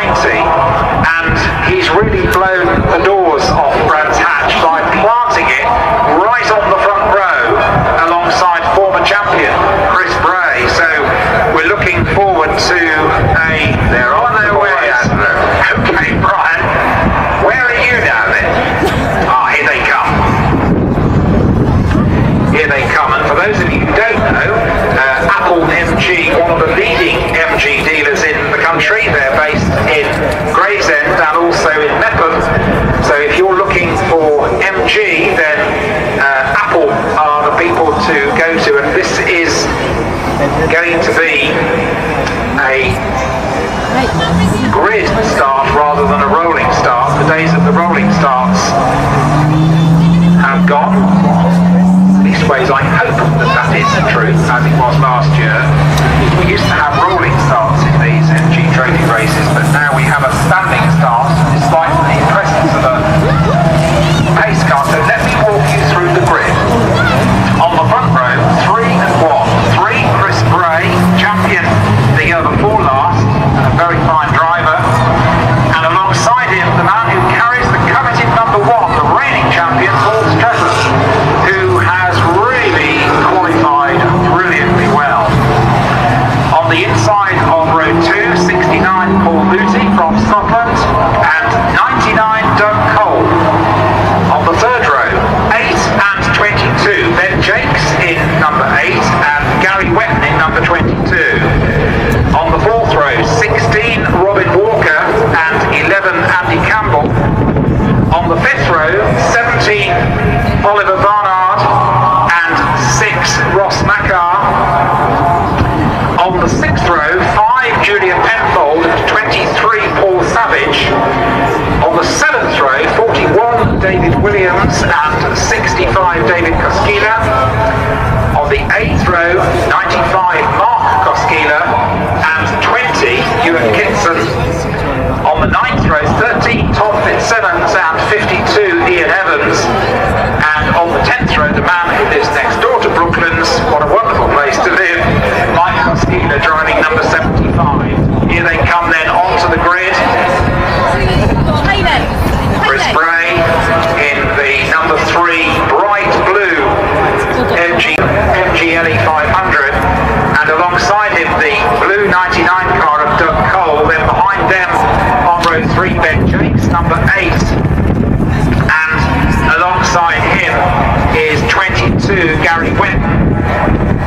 and he's really blown the doors off Brands Hatch by planting it right on the front row alongside former champion Chris Bray. So we're looking forward to they're on their way. Okay, Brian, where are you now then? Here they come. Here they come. And for those of you who don't know, Apple MG, one of the leading MG dealers in the country, they're based in Gravesend and also in Mepham. So if you're looking for MG, then Apple are the people to go to, and this is going to be a grid start rather than a rolling start. The days of the rolling starts have gone. Leastways, I hope that is true, as it was last year. We used to have rolling starts in these MG Trophy races, but now we have a standing start despite the presence of a pace car. So let me walk you through the grid. On the front row, 3 and 1. 3, Chris Bray, champion the year before last, and a very fine driver. And alongside him, the man who carries the coveted number 1, the reigning champion, Streather, who has really qualified brilliantly well. On the inside of row 2, 69 Paul Luty from Scotland and 99 Doug Cole. On the third row, 8 and 22 Ben Jakes in number 8 and Gary Wetton in number 22. On the fourth row, 16 Robin Walker and 11 Andy Campbell. On the fifth row, 17 Oliver Barnard and 6 Ross Macar. On the sixth row, 5 Julian Penfold and 23 Paul Savage. On the seventh row, 41 David Williams and 65 David Koskila. On the eighth row, 95 Mark Koskila and 20 Ewan Kitson. On the ninth row, 13 Tom Fitzsimmons and 52 Ian Evans. And on the 10th row, the man who lives next door to Brooklands, what a wonderful place to live, Mike Koskila driving number 75. Here they come then onto the grid. Chris Bray in the number 3 bright blue MG LE 500, and alongside him the blue 99 car of Doug Cole. Then behind them on row 3 Ben Jakes, number 8, and alongside him is 22 Gary Wetton.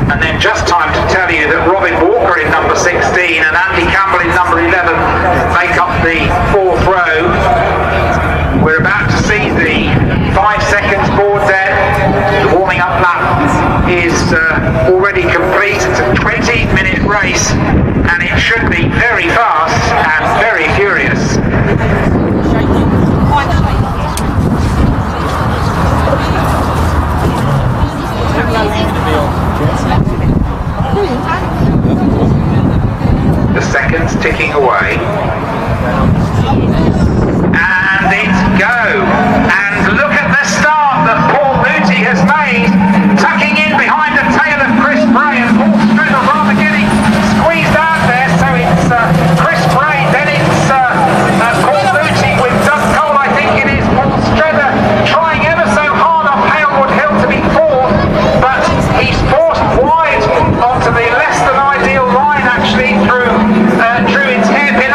And then just time to tell you that Robin Walker in number 16 and Andy Campbell in number 11 make up the fourth row. We're about to see the 5 seconds board there. The warming up lap is already complete. It's a 20-minute race and it should be very fast and very furious. The seconds ticking away. And it's go. And look at the start that Paul Luty has made, tucking in behind the tail of Chris Bray, and Paul Streather rather getting squeezed out there. So it's Chris Bray, then it's Paul Luty with Doug Cole, I think it is. Paul Streather trying ever so hard up Halewood Hill to be fourth, but he's forced wide onto the less than ideal line actually through its hairpin.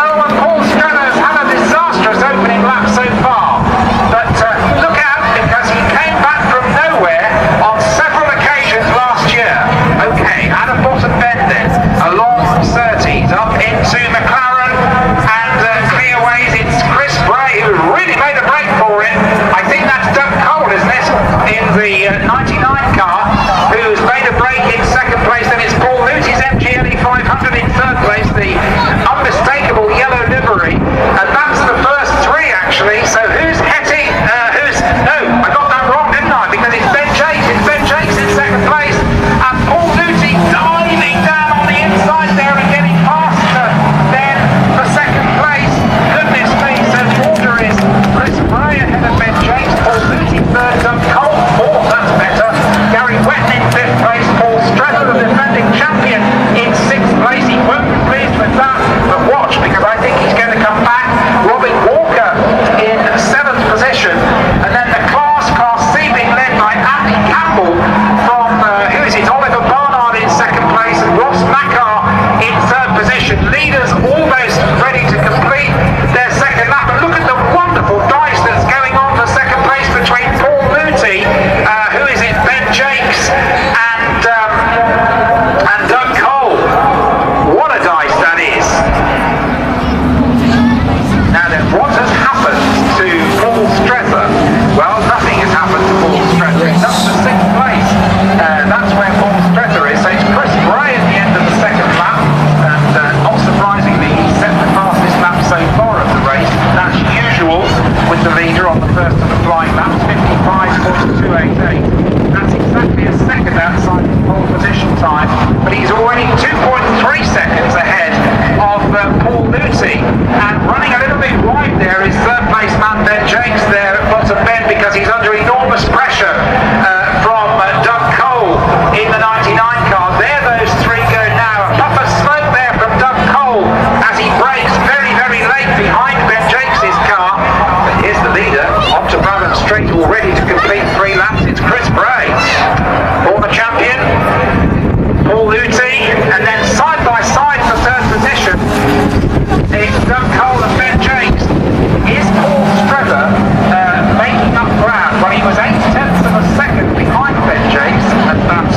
by Andy Campbell from, who is it, Oliver Barnard in second place and Ross Macar in third position. Leaders almost ready to complete their second lap. And look at the wonderful dice that's going on for second place between Paul Moody, who is it, Ben Jakes, and Doug Cole. What a dice that is. Now then, what has happened to Paul Streather? Well, nothing has happened to Paul Streather. It's up to sixth place. That's where Paul Streather is. So it's Chris Bray at the end of the second lap. And not surprisingly, he set the fastest lap so far of the race. That's usual with the leader on the first of the flying laps, 55.288. That's exactly a second outside his pole position time. But he's already 2.3 seconds ahead of Paul Moody. And running a little bit wide there is third place man Ben Jakes there at bottom bend because he's under enormous pressure from Doug Cole in the 99 car. There those three go now. A puff of smoke there from Doug Cole as he brakes very, very late behind Ben Jakes' car. But here's the leader onto Brabham Street, all ready to complete 3 laps. It's Chris Bray, former champion, Paul Moody, and then side by side for third position it's Doug Cole and Ben Jakes. Is Paul Streather making up ground? Well, he was 0.8 of a second behind Ben Jakes at that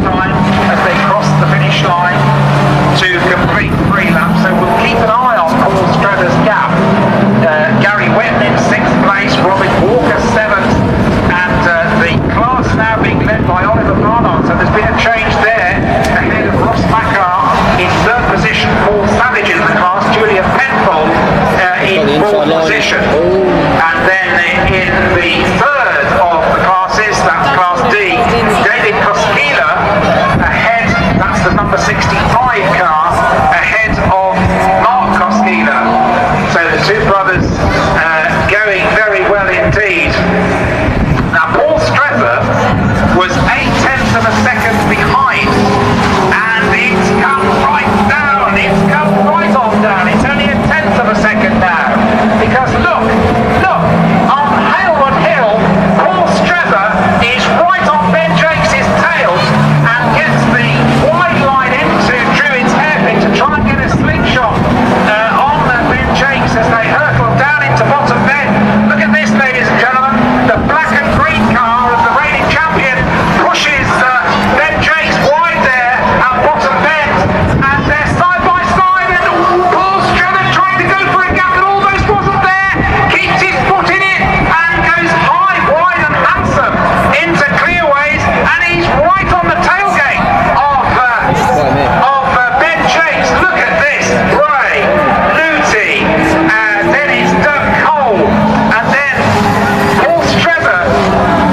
time as they crossed the finish line to complete 3 laps. So we'll keep an eye on Paul Streather's gap. Gary Wetton in 6th place, Robin Walker 7th, and the class now being led by Oliver Barnard. So there's been a change there ahead of Ross Macar in 3rd position, Paul Savage in the class, Julia Penfold in 4th position. And then in the 3rd of the classes, that's Class D, David Koskila ahead, that's the number 65 car, ahead of Mark Koskila. So the two brothers going very well indeed. Now Paul Streather was 0.8 of a second behind, and it's come right down, it's come right on down. It's only 0.1 of a second now, because look, on Hailwood Hill, Paul Streather is right on Ben Jakes' tail and gets the wide line into Druid's hairpin to try and get a slingshot on Ben Jakes as they hurtle down into bottom bend. Look at this, ladies and gentlemen, the black and green car of the reigning champion pushes Ben Jakes wide there at bottom bend, and they're side by side, and Paul Streather trying to go for a gap that almost wasn't there, keeps his foot in it and goes high, wide and handsome into clearways, and he's right on the tailgate of Ben Jakes. Look at this, Bray, Moody, and then it's Doug Cole, and then Paul Streather.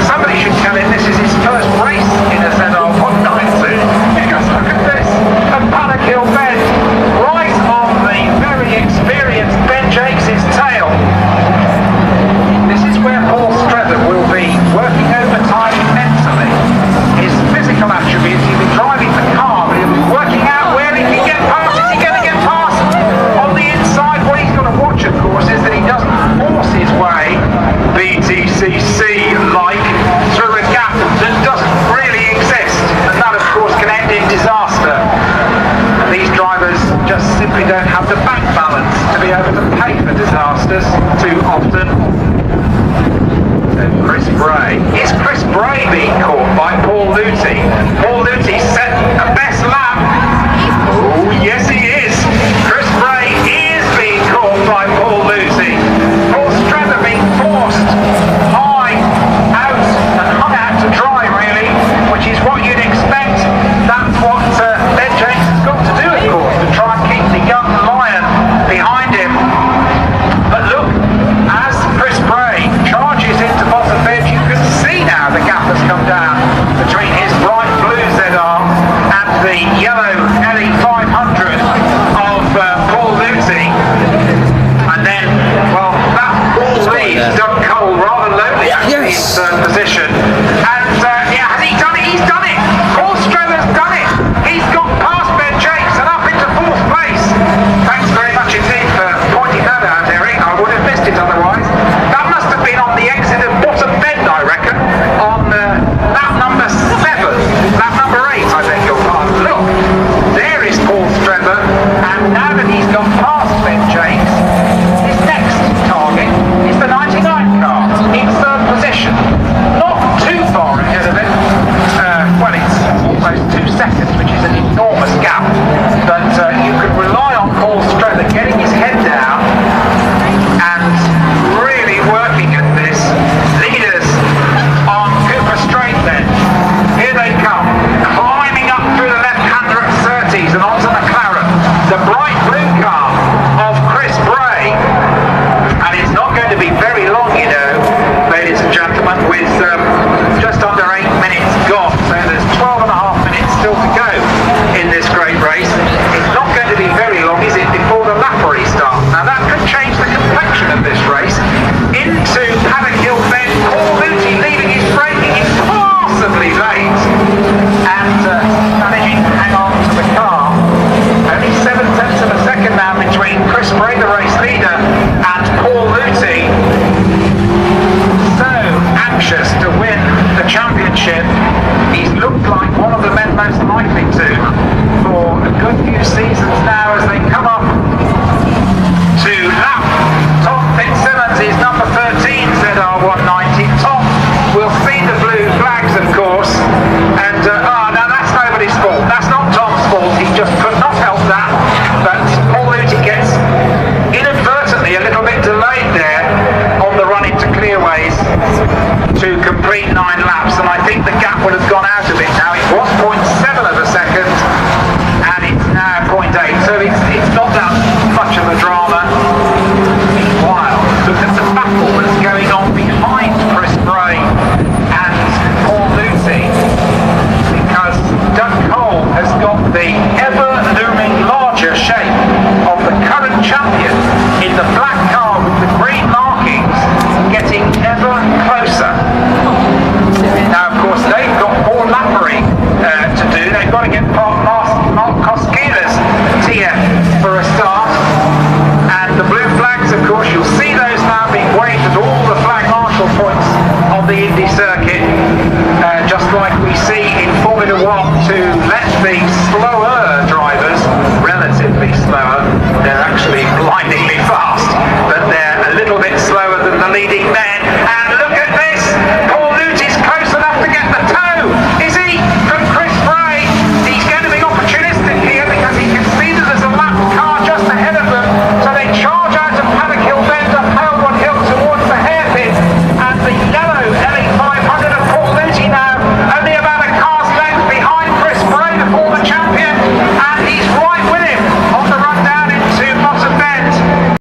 Somebody should tell him this is his first race in a ZR190, because look at this, a paddock hill bend right on the very experienced Ben Jakes' tail. This is where Paul Streather will be working overtime mentally. His physical attributes, he'll be driving the car, but he'll be working out where he can get past. Is he going to get past on the inside? What he's got to watch, of course, is that he doesn't force his way BTCC-like through a gap that doesn't really exist, and that, of course, can end in disaster. And these drivers just simply don't have the bank balance to be able to pay for disasters too often. Chris Bray. Is Chris Bray being caught by Paul Moody? Paul Moody set a best lap. Oh, yes he is. Chris Bray is being caught by Paul Moody. Paul Streather being forced high out and hung out to dry, really, which is what you'd expect. That's what Ben Jakes has got to do, of course, to try and keep the young lion behind him. But look, as Chris Bray charges into bottom bend, you can see now the gap has come down between his bright blue ZR and the yellow LE500 of Paul Moody. And then, well, that all leaves Doug Cole rather lonely actually in third position. And yeah, has he done it? He's done it!